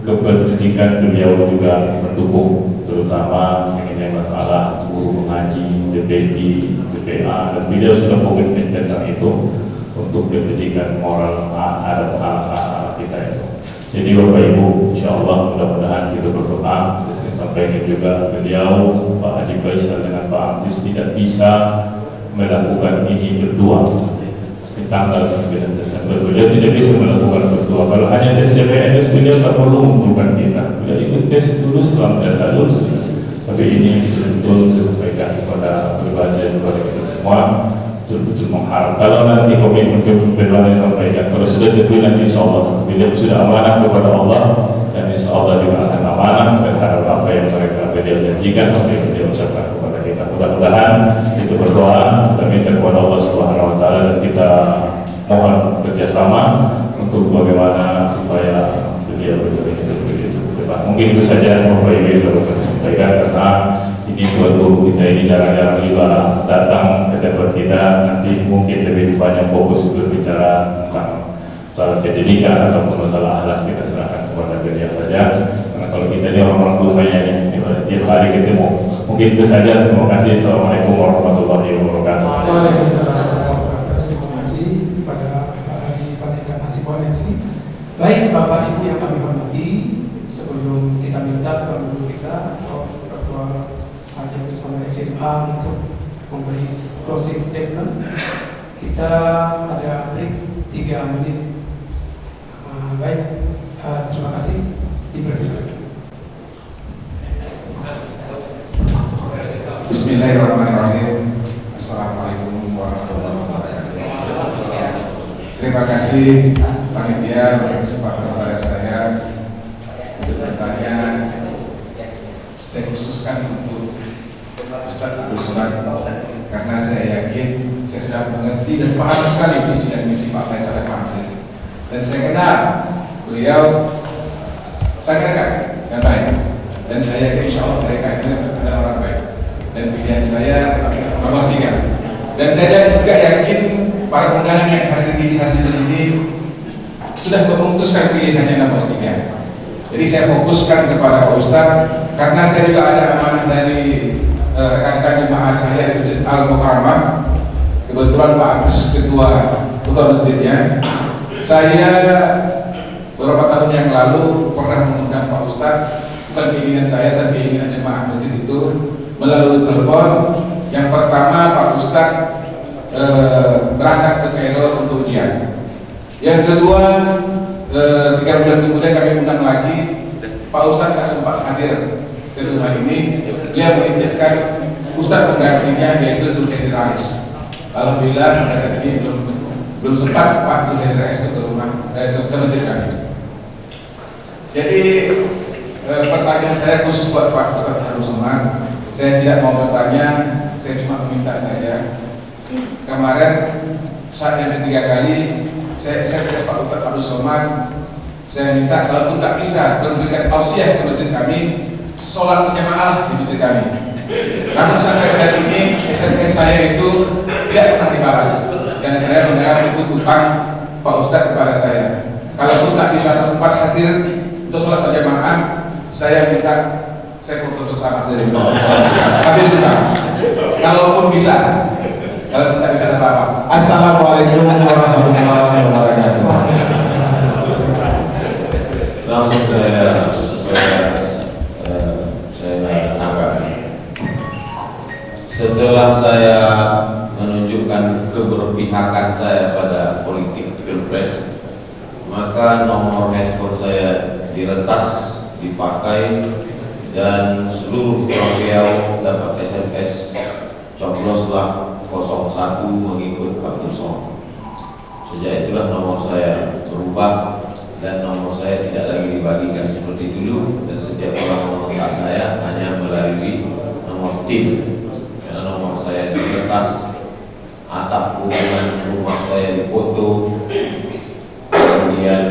kependidikan beliau juga mendukung, terutama mengenai masalah guru mengaji, DPD, DPA, dan beliau sudah komitmen tentang itu untuk pendidikan moral adat anak-anak kita itu. Jadi Bapak Ibu, insya Allah mudah-mudahan kita berdoa. Saya sampaikan juga beliau Pak Haji Baisar dengan Pak Antis tidak bisa melakukan ini berdua. Di tanggal 9 Desember beliau tidak bisa melakukan berdua. Kalau hanya tes CPNS beliau tak perlu mengumpulkan kita. Beliau ikut tes dulu selama data lulus. Tapi ini betul-betul saya sampaikan kepada pribadi kepada kita semua, betul-betul mengharap kalau nanti komitmen yang sampaikan, kalau sudah terpilih nanti insya Allah beliau sudah amanah kepada Allah, dan insya Allah juga akan amanah terhadap apa yang mereka beliau janjikan, apa yang beliau ucapkan kepada kita. Mudah-mudahan kita berdoa, kita minta kepada Allah Subhanahu Wa Taala, dan kita mohon kerjasama untuk bagaimana supaya beliau betul-betul itu ke depan. Mungkin itu saja Bapak Ibu yang perlu kami sampaikan, karena ini Tuan Guru kita ini jarang-jarang juga datang ke tempat kita. Nanti mungkin lebih banyak fokus berbicara tentang masalah pendidikan ataupun masalah akhlak, kita serahkan kepada beliau saja. Karena kalau kita ini orang-orang Dumai ini tiap hari ketemu. Mungkin itu saja. Terima kasih. Assalamualaikum warahmatullahi wabarakatuh. Waalaikumsalam warahmatullahi wabarakatuh. Terima kasih kepada Pak Haji Pandeka Masih Koneksi. Baik Bapak Ibu yang kami hormati, sebelum kita minta Tuan Guru kita Prof. Dr. Haji Abdul SMA untuk memberi closing statement, kita ada break 3 menit. Baik, terima kasih. Bismillahirrahmanirrahim. Assalamualaikum warahmatullahi wabarakatuh. Terima kasih panitia beri kesempatan kepada saya untuk bertanya. Saya khususkan untuk Ustaz Abdul Somad karena saya yakin saya sudah mengerti dan paham sekali visi dan misi Pak Faisal Al-Hafiz. Dan saya kenal beliau sangat dekat dan baik. Dan saya yakin insya Allah mereka itu adalah orang baik. Dan pilihan saya nomor 3. Dan saya juga yakin para undangan yang hadir di sini sudah memutuskan pilihannya nomor 3. Jadi saya fokuskan kepada Pak Ustadz karena saya juga ada amanah dari rekan-rekan jemaah saya di Masjid Al-Mukarramah. Kebetulan Pak Agus ketua masjidnya. Saya beberapa tahun yang lalu pernah mengundang Pak Ustadz, bukan keinginan saya tapi keinginan jemaah masjid itu melalui telepon. Yang pertama Pak Ustadz berangkat ke Kairo untuk ujian. Yang kedua 3 bulan kemudian kami undang lagi, Pak Ustadz tak sempat hadir ke rumah ini. Beliau menitipkan Ustadz penggantinya yaitu Zulhadi Rais. Alhamdulillah sampai saat ini belum sempat Pak Zulhadi Rais ke rumah ke masjid kami. Jadi pertanyaan saya khusus buat Pak Ustadz Abdul Somad. Saya tidak mau bertanya, saya cuma meminta saja. Kemarin saat yang ketiga kali saya SMS Pak Ustadz Abdul Somad, saya minta kalau pun tak bisa memberikan tausiah ke masjid kami, sholat berjamaah di masjid kami. Namun sampai saat ini SMS saya itu tidak pernah dibalas dan saya mendengar itu utang Pak Ustadz kepada saya. Kalau pun tak bisa sempat hadir untuk sholat berjamaah, saya minta saya foto bersama saja. Tapi sudah, kalaupun bisa. Kalau tidak bisa apa-apa. Assalamualaikum warahmatullahi wabarakatuh. Langsung saya tanggapi. Setelah saya menunjukkan keberpihakan saya pada politik pilpres, maka nomor handphone saya diretas, dipakai, dan seluruh orang Riau dapat SMS cobloslah 01 mengikut Abdul Somad. Sejak itulah nomor saya berubah dan nomor saya tidak lagi dibagikan seperti dulu, dan setiap orang mengontak saya hanya melalui nomor tim karena nomor saya diretas, atap rumah saya dipoto, kemudian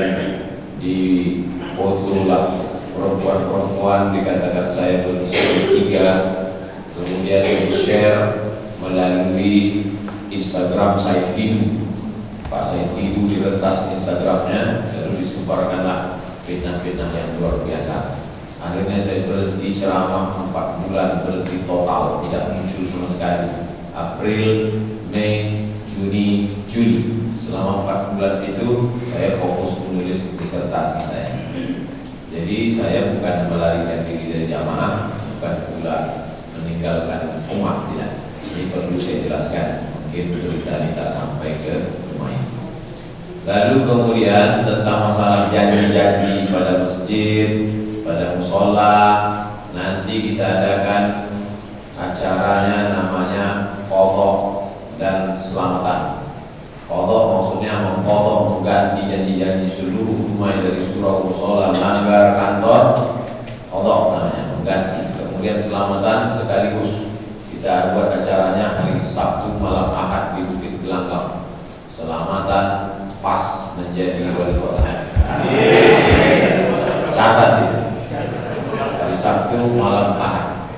difotolah perempuan-perempuan, dikatakan saya beristri 3, kemudian di-share melalui Instagram Said Didu. Pak Said Didu diretas Instagramnya, lalu disebarkanlah fitnah-fitnah yang luar biasa. Akhirnya saya berhenti ceramah 4 bulan, berhenti total, tidak muncul sama sekali. April, Mei, Juni, Juli, selama 4 bulan itu saya fokus menulis disertasi saya. Jadi saya bukan melarikan diri dari jamaah, bukan pula meninggalkan umat, tidak. Ini perlu saya jelaskan, mungkin berita ini tak sampai ke rumah ini. Lalu kemudian tentang masalah janji-janji pada masjid, pada musola, nanti kita adakan acaranya namanya qadha dan selamatan. Qadha maksudnya mengqadha, mengganti janji-janji seluruh rumah dari surau, musola, manggar, kantor. Qadha namanya mengganti. Kemudian selamatan sekaligus. Kita buat acaranya hari Sabtu malam Ahad di Bukit Gelanggang. Selamatan pas menjadi wali kota. Catat itu. Hari Sabtu malam Ahad.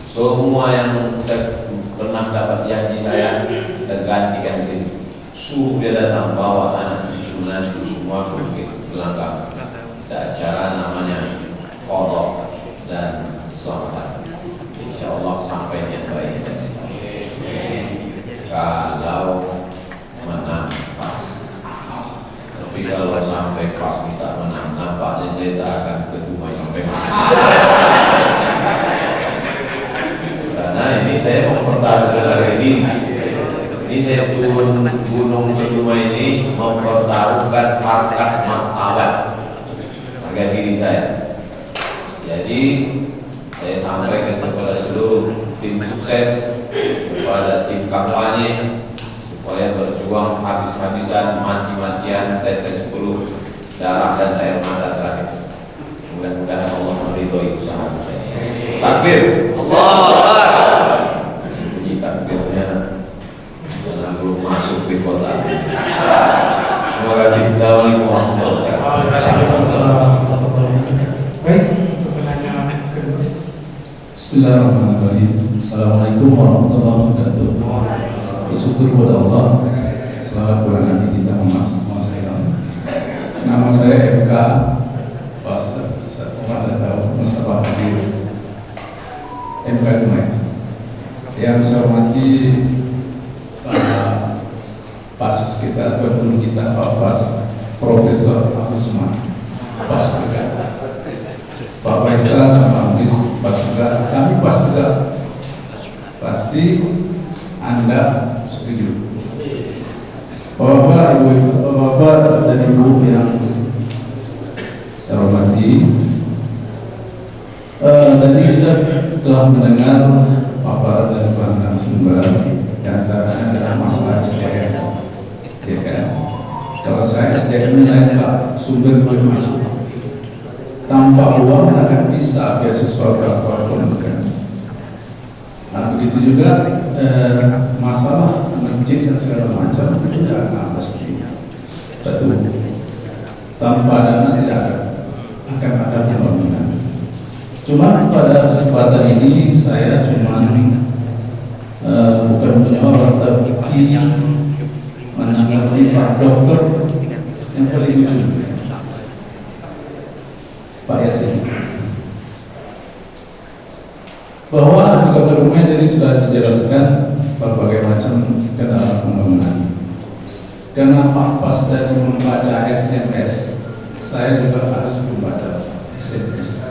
Semua yang saya pernah dapat janji saya kita gantikan di sini. Suruh dia datang bawa anak cucu menantu semua ke Bukit Gelanggang. Ada acara namanya qadha dan selamatan. Insyaallah sampai yang baik. Kalau menang pas, tapi kalau sampai pas kita menang, nampaknya saya tak akan ke Dumai sampai menang. Karena ini saya mempertaruhkan hari ini saya turun gunung ke Dumai ini mempertaruhkan harkat martabat harga diri saya. Jadi saya sampaikan kepada seluruh tim sukses, kepada tim kampanye supaya berjuang habis-habisan, mati-matian, tetes bulu, darah dan air mata terakhir. Mudah-mudahan Allah meridhoi usaha kita. Takbir. Allah. Bunyi takbirnya jangan belum masuk ke kota. Terima kasih. Assalamualaikum warahmatullahi wabarakatuh. Baik, untuk penanya kedua. Bismillahirrahmanirrahim. Assalamualaikum warahmatullahi wabarakatuh. Bersyukur kepada Allah. Selamat bulan nanti kita memasukkan. Nama saya FK Pastor Umar dan tahu Mustafa Hadir MK Dumai. Yang saya hormati pas kita atau guru kita Pak Pas Profesor Agus Suma Pas juga Pak Faisal dan Pak Amis Pas juga, kami Pas juga pasti Anda setuju. Bapak, Ibu, Bapak dan Ibu yang saya hormati, tadi kita telah mendengar paparan dari Pak Narasumber, yang antaranya adalah masalah SDM, ya kan? Kalau saya SDM lain Pak, sumber bermasuk. Tanpa uang akan bisa beasiswa berapa pun kan. Nah begitu juga masalah masjid dan segala macam itu tidak pasti. Betul. Tanpa dana tidak akan ada pembangunan. Cuma pada kesempatan ini saya cuma bukan menyorot tapi yang menanggapi Pak Dokter yang paling ujung, Pak Yasin, bahwa di Kota Dumai tadi sudah dijelaskan berbagai macam kendala pembangunan. Karena Pak Pas tadi membaca SMS, saya juga harus membaca SMS.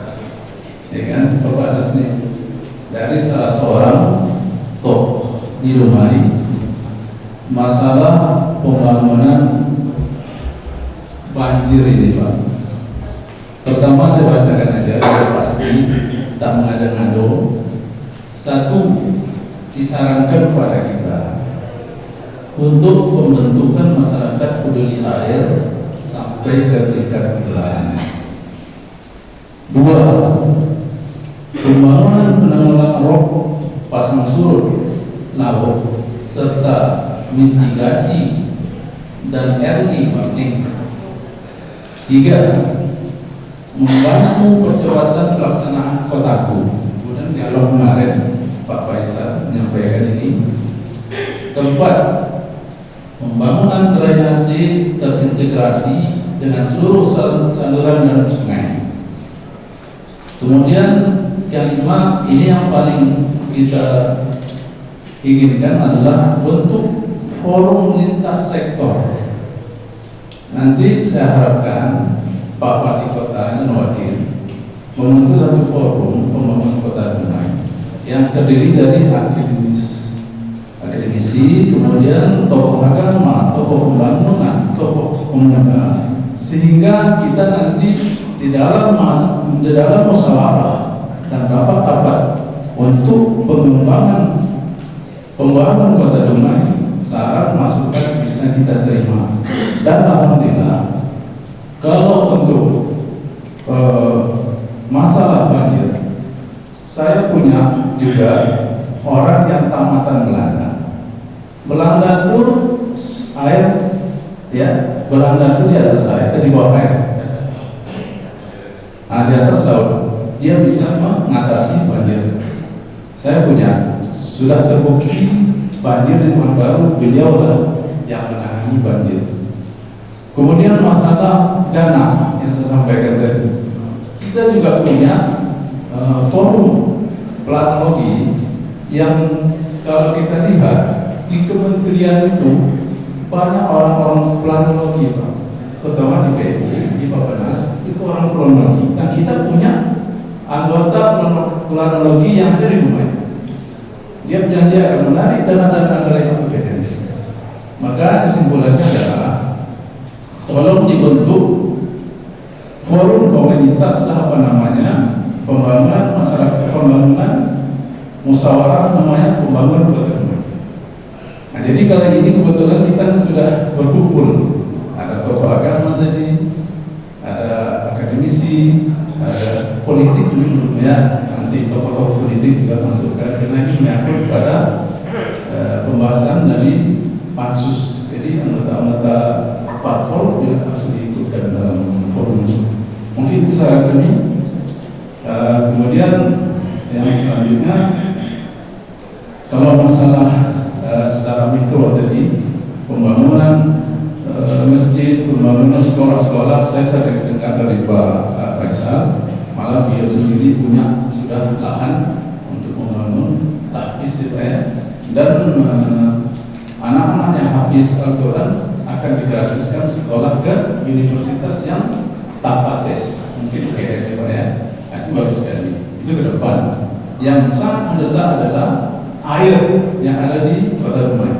Ya kan, Bapak Dasni dari salah seorang tokoh di Dumai, masalah pembangunan banjir ini Pak. Pertama saya bacakan aja, pasti tak mengada-ngado. Satu, disarankan kepada kita untuk pembentukan masyarakat peduli air sampai ke tingkat wilayah. Dua, pembangunan penanggulangan rob pasang surut laut serta mitigasi dan early warning. Tiga, membantu percepatan pelaksanaan kotaku. Kemudian dialog kemarin Pak Faisal menyampaikan ini. Keempat, pembangunan drainase terintegrasi dengan seluruh saluran dan sungai. Kemudian yang kelima, ini yang paling kita inginkan adalah bentuk forum lintas sektor. Nanti saya harapkan Pak Wali Kota dan Wakil membentuk satu forum pembangunan Kota Dumai yang terdiri dari akademisi, kemudian tokoh agama, tokoh pembangunan, tokoh pemuda, sehingga kita nanti di dalam musyawarah dan rapat-rapat untuk pengembangan pembangunan Kota Dumai, syarat masukan bisa kita terima. Dan alhamdulillah, kalau untuk masalah banjir, saya punya juga orang yang tamatan Belanda. Belanda itu air, ya, Belanda itu di atas air, di bawah air. Nah, di atas laut, dia bisa mengatasi banjir. Saya punya, sudah terbukti banjir di Manggaru, beliau lah yang menangani banjir. Kemudian masalah dana yang saya sampaikan tadi, kita juga punya forum planologi yang kalau kita lihat di kementerian itu banyak orang-orang planologi Pak, terutama di PI, di Bappenas itu orang planologi. Nah kita punya anggota planologi yang ada di Dumai. Dia berjanji akan menarik dana-dana dari APBN. Maka kesimpulannya adalah tolong dibentuk forum komunitas pembangunan masyarakat, pembangunan musyawarah namanya pembangunan kota rumah. Nah, jadi kali ini kebetulan kita sudah berkumpul, ada tokoh agama tadi, ada akademisi, ada politik menurutnya, nanti tokoh-tokoh politik juga masukkan, karena ini menyangkut pada pembahasan dari pansus. Jadi anggota-anggota parpol juga harus diikutkan dalam forum. Mungkin itu saran kami. Kemudian yang selanjutnya, kalau masalah secara mikro tadi, pembangunan masjid, pembangunan sekolah-sekolah, saya sering dengar dari Pak Faisal, malah beliau sendiri punya sudah lahan untuk membangun tahfiz dan anak-anak yang hafiz Al-Quran akan digratiskan sekolah ke universitas yang tanpa tes, mungkin kayak gitu ya. Itu bagus sekali. Itu ke depan. Yang sangat mendesak adalah air yang ada di kota rumah.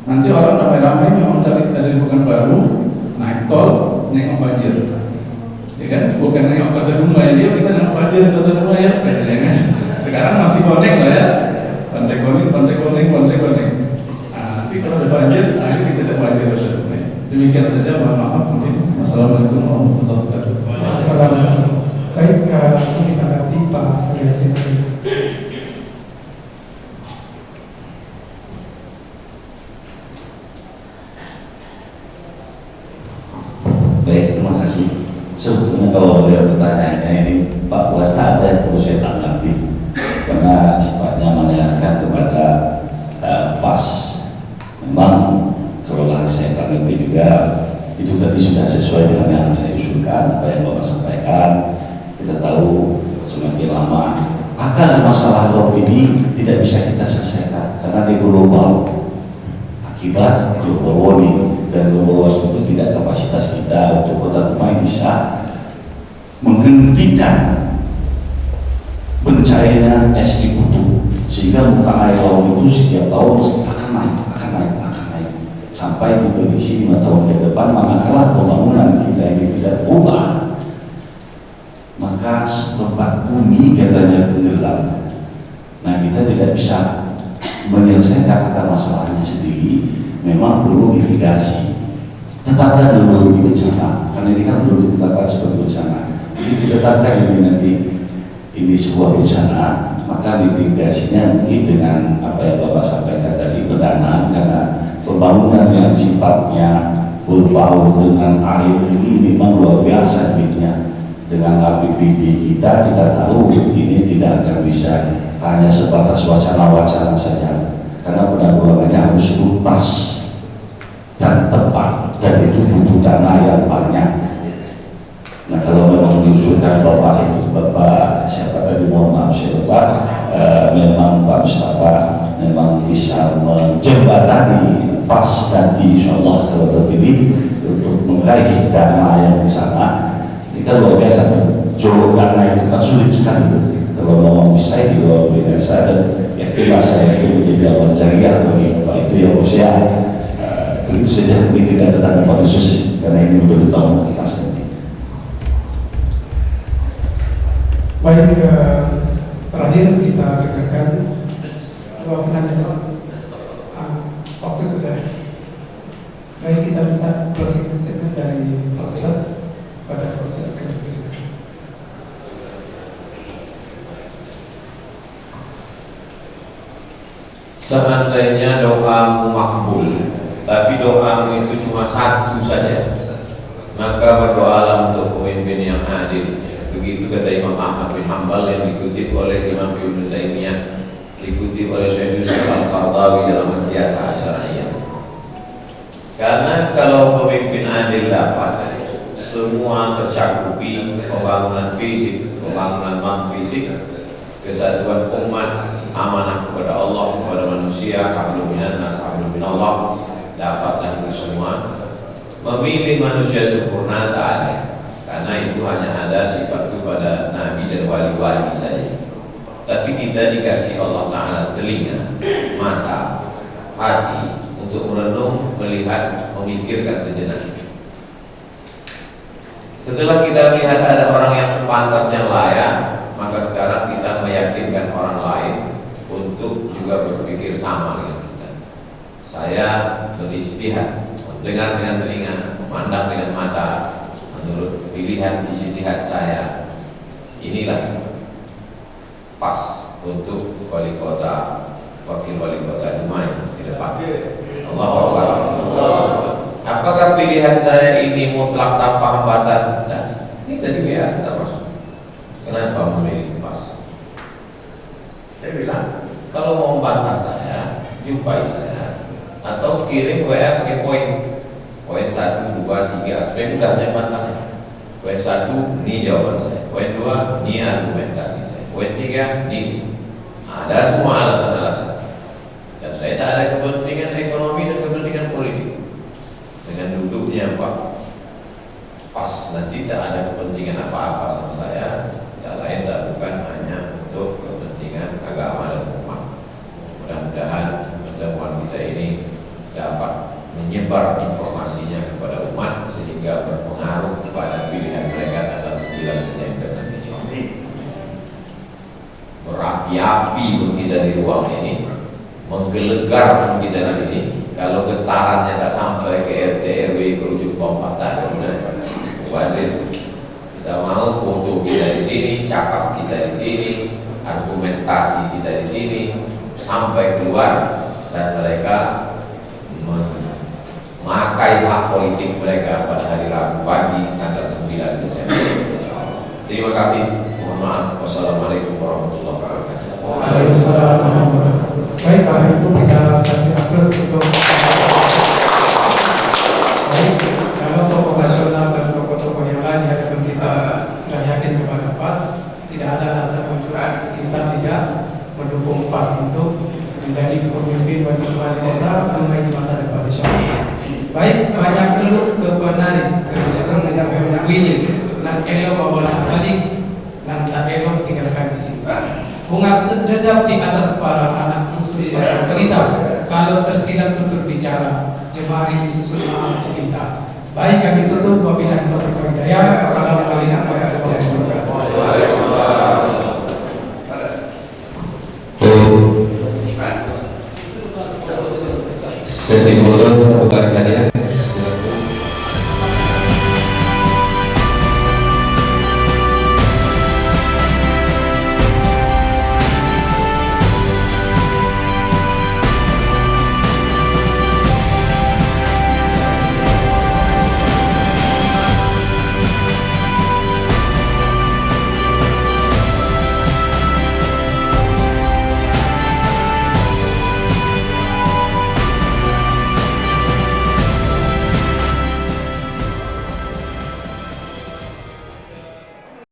Nanti orang ramai-ramai memang dari Pekanbaru naik tol, nengok banjir, ya kan? Bukan nengok kota rumah ya, kita nengok banjir kota rumah ya, kan? Sekarang masih konek lah ya, pantai konek. Nanti kalau ada banjir, air kita tidak banjir kota rumah. Demikian saja, mohon maaf mungkin. Assalamualaikum warahmatullahi wabarakatuh. Assalamualaikum. Baik, langsung kita ganti Pak Yasin. Baik, terima kasih. Sebetulnya kalau melihat pertanyaannya ini Pak Buas tak ada yang perlu saya tanggapi, karena sifatnya menanyakan kepada PAS. Memang kalau saya tanggapi juga itu tadi sudah sesuai dengan yang saya usulkan, apa yang Bapak sampaikan. Kita tahu semakin lama akar masalah rob ini tidak bisa kita selesaikan karena di global, akibat global warming, dan global warming itu tidak kapasitas kita untuk kota rumah bisa menghentikan pencairan es di kutub, sehingga muka air laut itu setiap tahun akan naik sampai diprediksi 5 tahun ke depan. Manakala pembangunan kita ini tidak berubah, maka seperempat bumi katanya tenggelam. Nah, kita tidak bisa menyelesaikan akar masalahnya sendiri, memang perlu mitigasi. Tetapkan dulu di bencana, karena ini kan belum ditetapkan sebagai bencana. Jadi ditetapkan ini nanti ini sebuah bencana, maka mitigasinya mungkin dengan apa yang Bapak sampaikan tadi, pendanaan, karena pembangunan yang sifatnya berbau dengan air ini memang luar biasa duitnya. Dengan APBD kita tahu ini tidak akan bisa hanya sebatas wacana-wacana saja, karena penanggulangannya harus tuntas dan tepat, dan itu butuh dana yang banyak. Nah, kalau memang diusulkan Bapak itu, Bapak siapa tadi, mohon maaf saya lupa, memang Pak Mustafa memang bisa menjembatani PAS nanti insyaallah kalau terpilih untuk meraih dana yang di sana. Kita luar biasa, jorok dana itu kan sulit sekali. Kalau ngomong bisa di luar biasa, dan yakinlah saya itu menjadi awan jariah bagi Bapak itu yang usia. Begitu saja, ini tidak ada tanggapan khusus karena ini untuk tahun kita sendiri. Baik, terakhir kita dengarkan dua penanya. Waktu sudah. Baik, kita minta closing statement dari Ustaz pada Ustaz Kedua. Seandainya doamu makbul, tapi doamu itu cuma satu saja, maka berdoalah untuk pemimpin yang adil. Begitu kata Imam Ahmad bin Hanbal yang dikutip oleh Imam Ibnu Taimiyah, dikutip oleh Syekh Yusuf Al-Qardawi dalam Siyasah Asy'ariyah. Karena kalau pemimpin adil dapat, semua tercakupi pembangunan fisik, pembangunan non fisik, kesatuan umat, amanah kepada Allah, kepada manusia, hablum minan nas, hablum minallah, dapatlah itu semua. Memilih manusia sempurna tak ada, karena itu hanya ada sifat itu pada nabi dan wali-wali saja. Tapi kita dikasih Allah Ta'ala telinga, mata, hati untuk merenung, melihat, memikirkan sejenak. Setelah kita melihat ada orang yang pantas, yang layak, maka sekarang kita meyakinkan orang lain saya beristihad, mendengar dengan telinga, memandang dengan mata, menurut pilihan ijtihad saya, inilah pas untuk wali kota, wakil wali kota Dumai ke depan. Allahu Akbar. Apakah pilihan saya ini mutlak tanpa hambatan? Nah, ini tadi ya kita masuk. Kenapa memilih pas? Saya bilang, kalau mau membantah saya, jumpai saya, atau kirim WA pakai poin. Poin 1, 2, 3, supaya mudah saya bantahnya. Poin 1, ini jawaban saya. Poin 2, ini argumentasi saya. Poin 3, ini. Ada semua alasan-alasan. Dan saya tak ada kepentingan ekonomi dan kepentingan politik. Dengan duduknya Pak pas nanti tak ada kepentingan apa-apa sama saya. Tak lain tak bukan hanya untuk kepentingan agama dan umat. Mudah-mudahan pertemuan kita ini dapat menyebar informasinya kepada umat sehingga berpengaruh kepada pilihan mereka tanggal 9 Desember nanti. Berapi-api pun kita di ruang ini, menggelegar pun kita di sini. Kalau getarannya tak sampai ke RT RW ke ujung pompa tak ada gunanya. Wajib kita mau foto kita di sini, cakap kita di sini, argumentasi kita di sini sampai keluar dan mereka memakai hak politik mereka pada hari Rabu pagi tanggal 9 Desember. Insyaallah. Terima kasih. Mohon maaf. Wassalamualaikum warahmatullahi wabarakatuh. Waalaikumsalam warahmatullahi wabarakatuh. Baik, Pak Ibu, kita kasih aplaus untuk baik, kalau tokoh nasional dan tokoh-tokoh yang lain yang kita sudah yakin kepada PAS, tidak ada alasan untuk kita tidak mendukung PAS untuk menjadi pemimpin bagi wali kota Dumai di masa depan insyaallah. Baik, banyak keluh kebenaran kebenaran dengan willy dan elok bawa balik dan tak elok tinggalkan di sini. Bunga sedap di atas para anak musuh yang pelita. Kalau tersilap tutur bicara, jemari disusul maaf untuk kita. Baik, kami tutup wabillahi taufiq wal hidayah. Assalamualaikum warahmatullahi wabarakatuh.